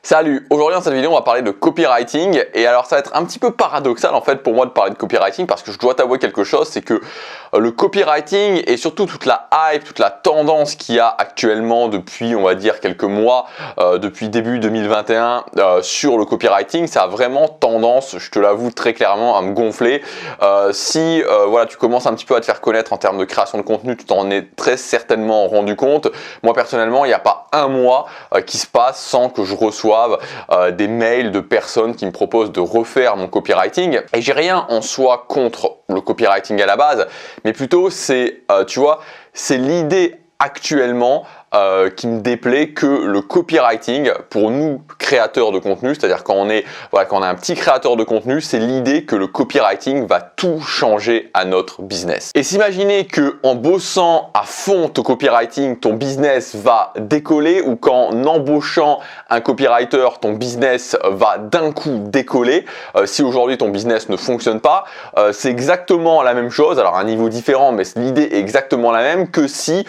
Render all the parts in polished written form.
Salut, aujourd'hui dans cette vidéo on va parler de copywriting et alors ça va être un petit peu paradoxal en fait pour moi de parler de copywriting parce que je dois t'avouer quelque chose, c'est que le copywriting et surtout toute la hype, toute la tendance qu'il y a actuellement depuis on va dire quelques mois, depuis début 2021 sur le copywriting, ça a vraiment tendance, je te l'avoue très clairement, à me gonfler. Si voilà, tu commences un petit peu à te faire connaître en termes de création de contenu, tu t'en es très certainement rendu compte. Moi personnellement il n'y a pas un mois qui se passe sans que je reçoive des mails de personnes qui me proposent de refaire mon copywriting. Et j'ai rien en soi contre le copywriting à la base, mais plutôt c'est, tu vois, c'est l'idée actuellement qui me déplaît que le copywriting pour nous créateurs de contenu, c'est-à-dire quand on est un petit créateur de contenu, c'est l'idée que le copywriting va tout changer à notre business. Et s'imaginer que en bossant à fond ton copywriting, ton business va décoller, ou qu'en embauchant un copywriter, ton business va d'un coup décoller. Si aujourd'hui ton business ne fonctionne pas, c'est exactement la même chose, alors à un niveau différent, mais l'idée est exactement la même que si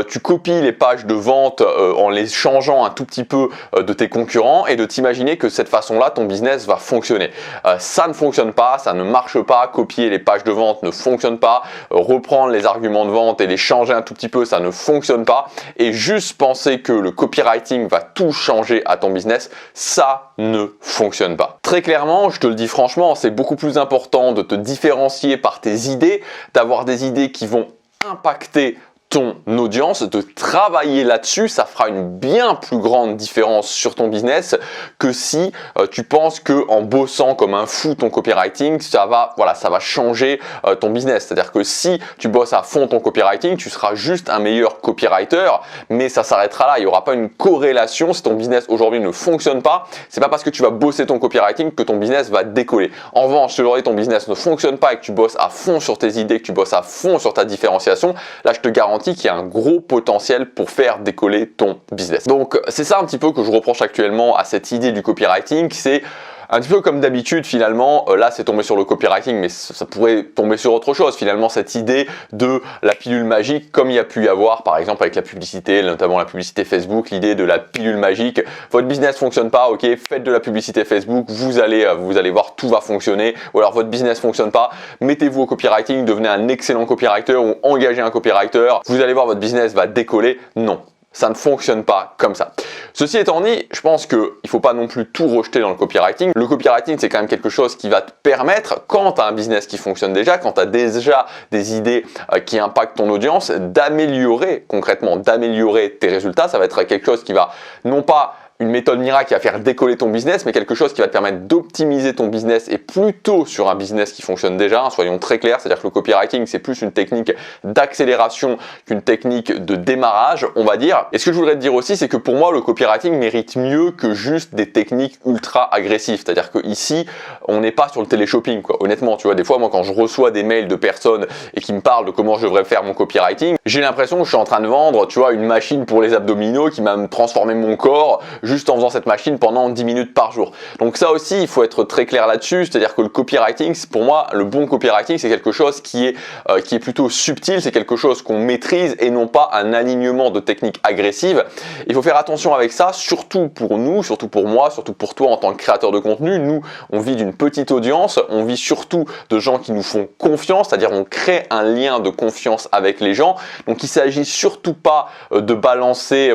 tu copies les pages de vente en les changeant un tout petit peu de tes concurrents et de t'imaginer que cette façon-là, ton business va fonctionner. Ça ne fonctionne pas, ça ne marche pas, copier les pages de vente ne fonctionne pas, reprendre les arguments de vente et les changer un tout petit peu, ça ne fonctionne pas, et juste penser que le copywriting va tout changer à ton business, ça ne fonctionne pas. Très clairement, je te le dis franchement, c'est beaucoup plus important de te différencier par tes idées, d'avoir des idées qui vont impacter ton audience, de travailler là-dessus, ça fera une bien plus grande différence sur ton business que si tu penses que en bossant comme un fou ton copywriting, ça va changer ton business. C'est-à-dire que si tu bosses à fond ton copywriting, tu seras juste un meilleur copywriter, mais ça s'arrêtera là. Il n'y aura pas une corrélation. Si ton business aujourd'hui ne fonctionne pas, c'est pas parce que tu vas bosser ton copywriting que ton business va décoller. En revanche, si aujourd'hui ton business ne fonctionne pas et que tu bosses à fond sur tes idées, que tu bosses à fond sur ta différenciation, là je te garantis qu'il y a un gros potentiel pour faire décoller ton business. Donc c'est ça un petit peu que je reproche actuellement à cette idée du copywriting, c'est un petit peu comme d'habitude finalement, là c'est tombé sur le copywriting, mais ça pourrait tomber sur autre chose finalement, cette idée de la pilule magique, comme il y a pu y avoir par exemple avec la publicité, notamment la publicité Facebook, l'idée de la pilule magique. Votre business fonctionne pas, ok, faites de la publicité Facebook, vous allez voir, tout va fonctionner. Ou alors votre business fonctionne pas, mettez-vous au copywriting, devenez un excellent copywriter ou engagez un copywriter, vous allez voir, votre business va décoller. Non. Ça ne fonctionne pas comme ça. Ceci étant dit, je pense qu'il ne faut pas non plus tout rejeter dans le copywriting. Le copywriting, c'est quand même quelque chose qui va te permettre, quand tu as un business qui fonctionne déjà, quand tu as déjà des idées qui impactent ton audience, d'améliorer concrètement, d'améliorer tes résultats. Ça va être quelque chose qui va non pas une méthode miracle qui va faire décoller ton business, mais quelque chose qui va te permettre d'optimiser ton business et plutôt sur un business qui fonctionne déjà, hein, soyons très clairs, c'est-à-dire que le copywriting c'est plus une technique d'accélération qu'une technique de démarrage, on va dire. Et ce que je voudrais te dire aussi, c'est que pour moi le copywriting mérite mieux que juste des techniques ultra agressives, c'est-à-dire que ici on n'est pas sur le téléshopping quoi. Honnêtement, tu vois, des fois moi quand je reçois des mails de personnes et qui me parlent de comment je devrais faire mon copywriting, j'ai l'impression que je suis en train de vendre, tu vois, une machine pour les abdominaux qui va me transformer mon corps juste en faisant cette machine pendant 10 minutes par jour. Donc ça aussi, il faut être très clair là-dessus, c'est-à-dire que le copywriting, pour moi, le bon copywriting, c'est quelque chose qui est plutôt subtil, c'est quelque chose qu'on maîtrise et non pas un alignement de techniques agressives. Il faut faire attention avec ça, surtout pour nous, surtout pour moi, surtout pour toi en tant que créateur de contenu. Nous, on vit d'une petite audience, on vit surtout de gens qui nous font confiance, c'est-à-dire on crée un lien de confiance avec les gens. Donc il s'agit surtout pas de balancer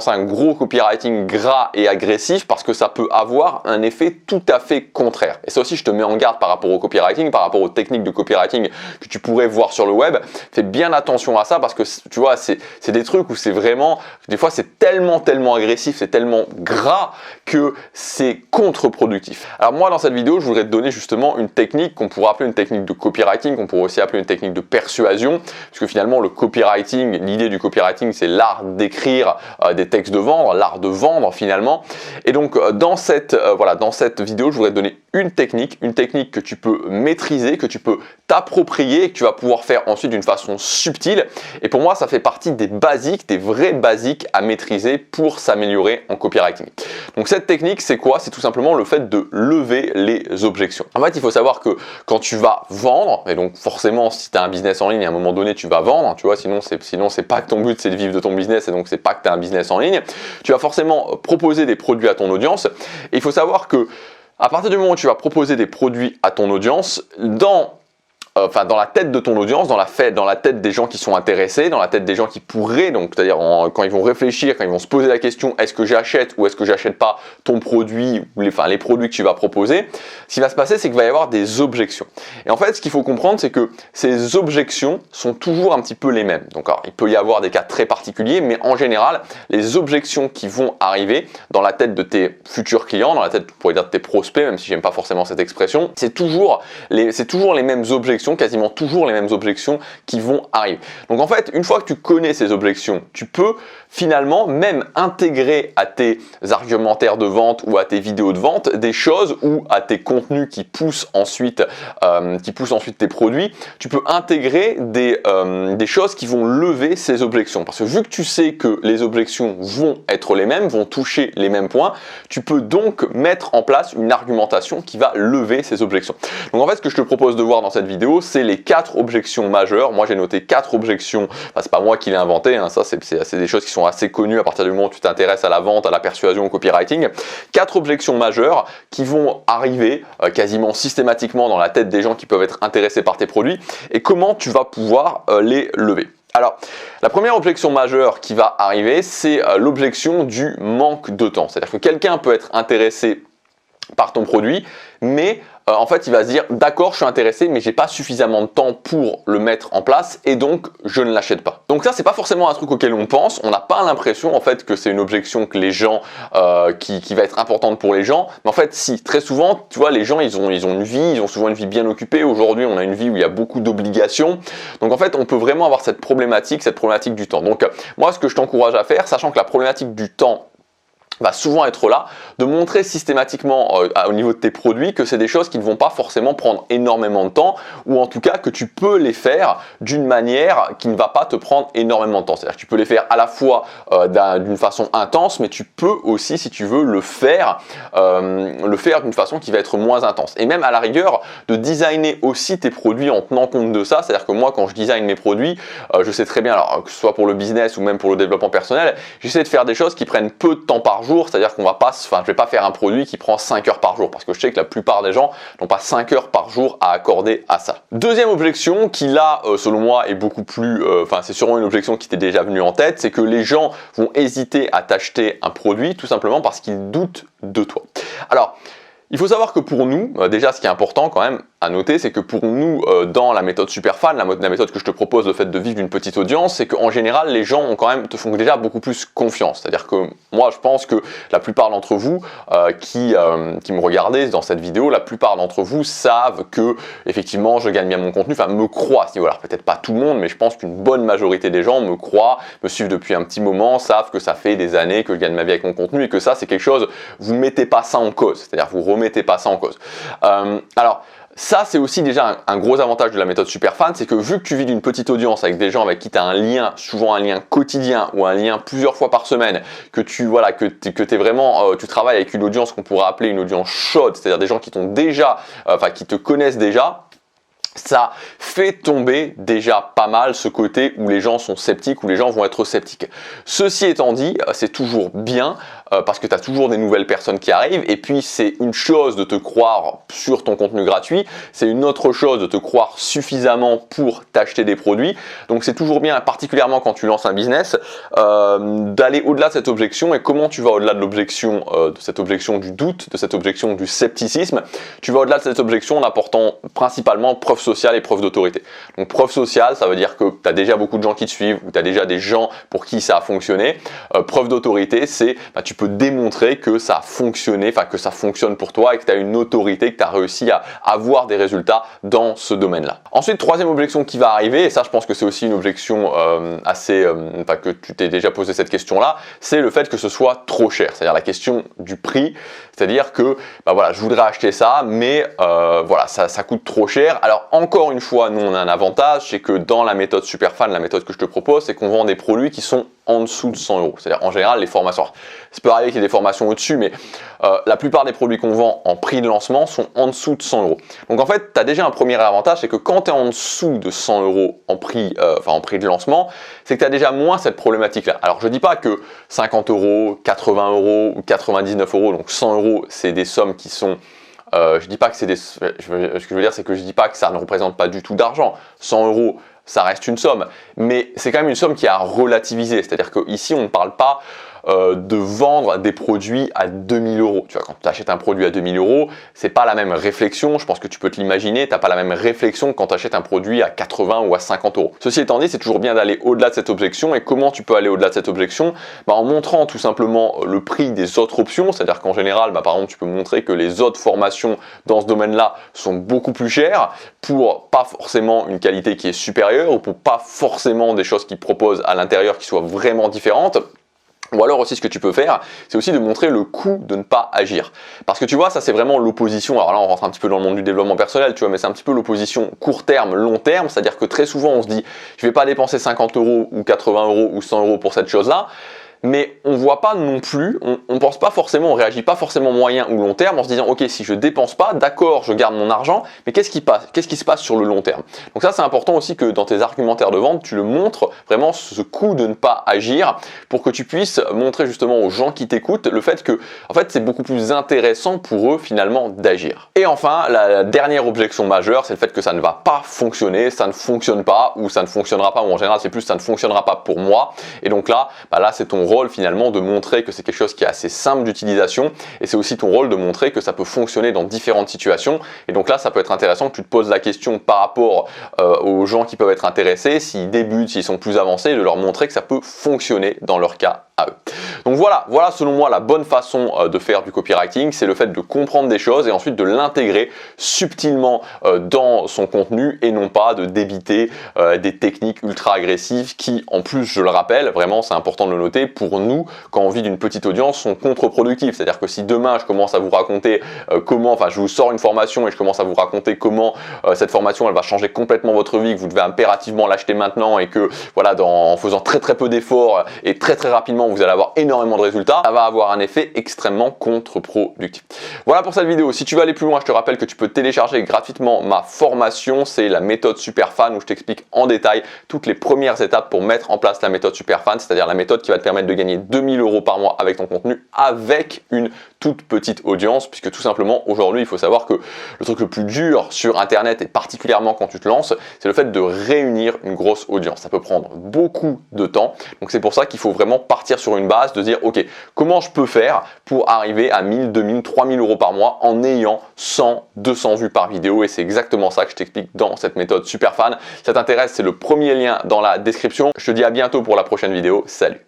un gros copywriting gras et agressif, parce que ça peut avoir un effet tout à fait contraire. Et ça aussi, je te mets en garde par rapport au copywriting, par rapport aux techniques de copywriting que tu pourrais voir sur le web. Fais bien attention à ça, parce que tu vois, c'est des trucs où c'est vraiment, des fois c'est tellement agressif, c'est tellement gras que c'est contre-productif. Alors moi, dans cette vidéo, je voudrais te donner justement une technique qu'on pourrait appeler une technique de copywriting, qu'on pourrait aussi appeler une technique de persuasion, parce que finalement le copywriting, l'idée du copywriting, c'est l'art d'écrire des textes de vendre, l'art de vendre finalement. Et donc dans cette vidéo, je voudrais te donner une technique que tu peux maîtriser, que tu peux t'approprier et que tu vas pouvoir faire ensuite d'une façon subtile. Et pour moi, ça fait partie des basiques, des vrais basiques à maîtriser pour s'améliorer en copywriting. Donc cette technique, c'est quoi? C'est tout simplement le fait de lever les objections. En fait, il faut savoir que quand tu vas vendre, et donc forcément, si tu as un business en ligne, à un moment donné, tu vas vendre, tu vois, sinon c'est pas que ton but, c'est de vivre de ton business, et donc c'est pas que tu as un business en ligne. Tu vas forcément proposer des produits à ton audience, et il faut savoir que à partir du moment où tu vas proposer des produits à ton audience, dans la tête de ton audience, dans la tête des gens qui sont intéressés, dans la tête des gens qui pourraient, donc c'est-à-dire quand ils vont réfléchir, quand ils vont se poser la question est-ce que j'achète ou est-ce que j'achète pas ton produit ou les produits que tu vas proposer, ce qui va se passer, c'est qu'il va y avoir des objections. Et en fait, ce qu'il faut comprendre, c'est que ces objections sont toujours un petit peu les mêmes. Donc alors, il peut y avoir des cas très particuliers, mais en général, les objections qui vont arriver dans la tête de tes futurs clients, dans la tête, pour dire, de tes prospects, même si j'aime pas forcément cette expression, c'est toujours les mêmes objections, quasiment toujours les mêmes objections qui vont arriver. Donc en fait, une fois que tu connais ces objections, tu peux finalement même intégrer à tes argumentaires de vente ou à tes vidéos de vente des choses ou à tes contenus qui poussent ensuite tes produits, tu peux intégrer des choses qui vont lever ces objections. Parce que vu que tu sais que les objections vont être les mêmes, vont toucher les mêmes points, tu peux donc mettre en place une argumentation qui va lever ces objections. Donc en fait, ce que je te propose de voir dans cette vidéo, c'est les 4 objections majeures. Moi, j'ai noté 4 objections. Enfin, c'est pas moi qui l'ai inventé, hein. Ça, c'est des choses qui sont assez connues à partir du moment où tu t'intéresses à la vente, à la persuasion, au copywriting. 4 objections majeures qui vont arriver quasiment systématiquement dans la tête des gens qui peuvent être intéressés par tes produits et comment tu vas pouvoir les lever. Alors, la première objection majeure qui va arriver, c'est l'objection du manque de temps. C'est-à-dire que quelqu'un peut être intéressé par ton produit, mais en fait, il va se dire d'accord, je suis intéressé, mais j'ai pas suffisamment de temps pour le mettre en place et donc je ne l'achète pas. Donc ça, c'est pas forcément un truc auquel on pense. On n'a pas l'impression en fait que c'est une objection que les gens qui va être importante pour les gens. Mais en fait, si très souvent, tu vois, les gens ils ont une vie, ils ont souvent une vie bien occupée. Aujourd'hui, on a une vie où il y a beaucoup d'obligations. Donc en fait, on peut vraiment avoir cette problématique du temps. Donc moi, ce que je t'encourage à faire, sachant que la problématique du temps va souvent être là, de montrer systématiquement au niveau de tes produits que c'est des choses qui ne vont pas forcément prendre énormément de temps ou en tout cas que tu peux les faire d'une manière qui ne va pas te prendre énormément de temps. C'est-à-dire que tu peux les faire à la fois d'une façon intense, mais tu peux aussi, si tu veux, le faire d'une façon qui va être moins intense. Et même à la rigueur, de designer aussi tes produits en tenant compte de ça. C'est-à-dire que moi, quand je design mes produits, je sais très bien, alors que ce soit pour le business ou même pour le développement personnel, j'essaie de faire des choses qui prennent peu de temps par jour. C'est-à-dire qu'on va pas, je vais pas faire un produit qui prend 5 heures par jour parce que je sais que la plupart des gens n'ont pas 5 heures par jour à accorder à ça. Deuxième objection qui là, selon moi, est beaucoup plus, c'est sûrement une objection qui t'est déjà venue en tête, c'est que les gens vont hésiter à t'acheter un produit tout simplement parce qu'ils doutent de toi. Alors, il faut savoir que pour nous, déjà ce qui est important quand même à noter, c'est que pour nous, dans la méthode Superfan, la méthode que je te propose, le fait de vivre d'une petite audience, c'est qu'en général, les gens te font déjà beaucoup plus confiance. C'est-à-dire que moi, je pense que la plupart d'entre vous qui me regardez dans cette vidéo, la plupart d'entre vous savent que effectivement, je gagne bien mon contenu, enfin me croient. Alors peut-être pas tout le monde, mais je pense qu'une bonne majorité des gens me croient, me suivent depuis un petit moment, savent que ça fait des années que je gagne ma vie avec mon contenu et que ça, c'est quelque chose, vous ne mettez pas ça en cause. C'est-à-dire vous remettez pas ça en cause. Alors, ça, c'est aussi déjà un gros avantage de la méthode Superfan, c'est que vu que tu vis d'une petite audience avec des gens avec qui tu as un lien, souvent un lien quotidien ou un lien plusieurs fois par semaine, que tu travailles avec une audience qu'on pourrait appeler une audience chaude, c'est-à-dire des gens qui qui te connaissent déjà, ça fait tomber déjà pas mal ce côté où les gens sont sceptiques, où les gens vont être sceptiques. Ceci étant dit, c'est toujours bien parce que tu as toujours des nouvelles personnes qui arrivent et puis c'est une chose de te croire sur ton contenu gratuit, c'est une autre chose de te croire suffisamment pour t'acheter des produits. Donc c'est toujours bien, particulièrement quand tu lances un business, d'aller au-delà de cette objection. Et comment tu vas au-delà de l'objection, de cette objection du doute, de cette objection du scepticisme? Tu vas au-delà de cette objection en apportant principalement preuve sociale et preuve d'autorité. Donc preuve sociale, ça veut dire que tu as déjà beaucoup de gens qui te suivent ou tu as déjà des gens pour qui ça a fonctionné. Preuve d'autorité, c'est tu peux démontrer que ça a fonctionné, que ça fonctionne pour toi et que tu as une autorité, que tu as réussi à avoir des résultats dans ce domaine-là. Ensuite, troisième objection qui va arriver, et ça je pense que c'est aussi une objection que tu t'es déjà posé cette question-là, c'est le fait que ce soit trop cher, c'est-à-dire la question du prix, c'est-à-dire que je voudrais acheter ça, mais ça coûte trop cher. Alors encore une fois, nous on a un avantage, c'est que dans la méthode Superfan, la méthode que je te propose, c'est qu'on vend des produits qui sont en dessous de 100 euros. C'est-à-dire en général les formations. Ça peut peut arriver qu'il y ait des formations au-dessus, mais la plupart des produits qu'on vend en prix de lancement sont en dessous de 100 euros. Donc en fait, tu as déjà un premier avantage, c'est que quand tu es en dessous de 100 euros en prix de lancement, c'est que tu as déjà moins cette problématique-là. Alors je dis pas que 50 euros, 80 euros ou 99 euros, donc 100 euros, c'est des sommes qui sont... je dis pas que c'est des... Ce que je veux dire, c'est que je dis pas que ça ne représente pas du tout d'argent. 100 euros, ça reste une somme, mais c'est quand même une somme qui est à relativiser. C'est-à-dire qu'ici, on ne parle pas de vendre des produits à 2000 euros. Tu vois, quand tu achètes un produit à 2000 euros, c'est pas la même réflexion. Je pense que tu peux te l'imaginer. Tu n'as pas la même réflexion quand tu achètes un produit à 80 ou à 50 euros. Ceci étant dit, c'est toujours bien d'aller au-delà de cette objection. Et comment tu peux aller au-delà de cette objection? En montrant tout simplement le prix des autres options. C'est-à-dire qu'en général, par exemple, tu peux montrer que les autres formations dans ce domaine-là sont beaucoup plus chères pour pas forcément une qualité qui est supérieure ou pour pas forcément des choses qu'ils proposent à l'intérieur qui soient vraiment différentes. Ou alors aussi ce que tu peux faire, c'est aussi de montrer le coût de ne pas agir. Parce que tu vois, ça c'est vraiment l'opposition, alors là on rentre un petit peu dans le monde du développement personnel, tu vois, mais c'est un petit peu l'opposition court terme, long terme, c'est-à-dire que très souvent on se dit, je vais pas dépenser 50 euros ou 80 euros ou 100 euros pour cette chose-là, mais on voit pas non plus, on pense pas forcément, on réagit pas forcément moyen ou long terme en se disant ok, si je dépense pas, d'accord, je garde mon argent, mais qu'est-ce qui se passe sur le long terme? Donc ça c'est important aussi que dans tes argumentaires de vente, tu le montres vraiment ce coût de ne pas agir pour que tu puisses montrer justement aux gens qui t'écoutent le fait que en fait c'est beaucoup plus intéressant pour eux finalement d'agir. Et enfin, la dernière objection majeure, c'est le fait que ça ne va pas fonctionner, ça ne fonctionne pas ou ça ne fonctionnera pas, ou en général c'est plus ça ne fonctionnera pas pour moi. Et donc là c'est ton rôle finalement de montrer que c'est quelque chose qui est assez simple d'utilisation, et c'est aussi ton rôle de montrer que ça peut fonctionner dans différentes situations. Et donc là ça peut être intéressant que tu te poses la question par rapport aux gens qui peuvent être intéressés, s'ils débutent, s'ils sont plus avancés, de leur montrer que ça peut fonctionner dans leur cas à eux. Donc voilà selon moi la bonne façon de faire du copywriting, c'est le fait de comprendre des choses et ensuite de l'intégrer subtilement dans son contenu et non pas de débiter des techniques ultra agressives qui, en plus, je le rappelle, vraiment c'est important de le noter, pour nous, quand on vit d'une petite audience, sont contre-productifs. C'est-à-dire que si demain je commence à vous raconter je vous sors une formation et je commence à vous raconter comment cette formation elle va changer complètement votre vie, que vous devez impérativement l'acheter maintenant et que voilà, en faisant très peu d'efforts et très rapidement vous allez avoir énormément de résultats, ça va avoir un effet extrêmement contre-productif. Voilà pour cette vidéo. Si tu veux aller plus loin, je te rappelle que tu peux télécharger gratuitement ma formation, c'est la méthode Superfan, où je t'explique en détail toutes les premières étapes pour mettre en place la méthode Superfan, c'est-à-dire la méthode qui va te permettre de gagner 2000 euros par mois avec ton contenu avec une toute petite audience, puisque tout simplement aujourd'hui il faut savoir que le truc le plus dur sur internet et particulièrement quand tu te lances, c'est le fait de réunir une grosse audience. Ça peut prendre beaucoup de temps, donc c'est pour ça qu'il faut vraiment partir sur une base de dire ok, comment je peux faire pour arriver à 1000, 2000, 3000 euros par mois en ayant 100, 200 vues par vidéo, et c'est exactement ça que je t'explique dans cette méthode Superfan. Si ça t'intéresse, c'est le premier lien dans la description. Je te dis à bientôt pour la prochaine vidéo. Salut!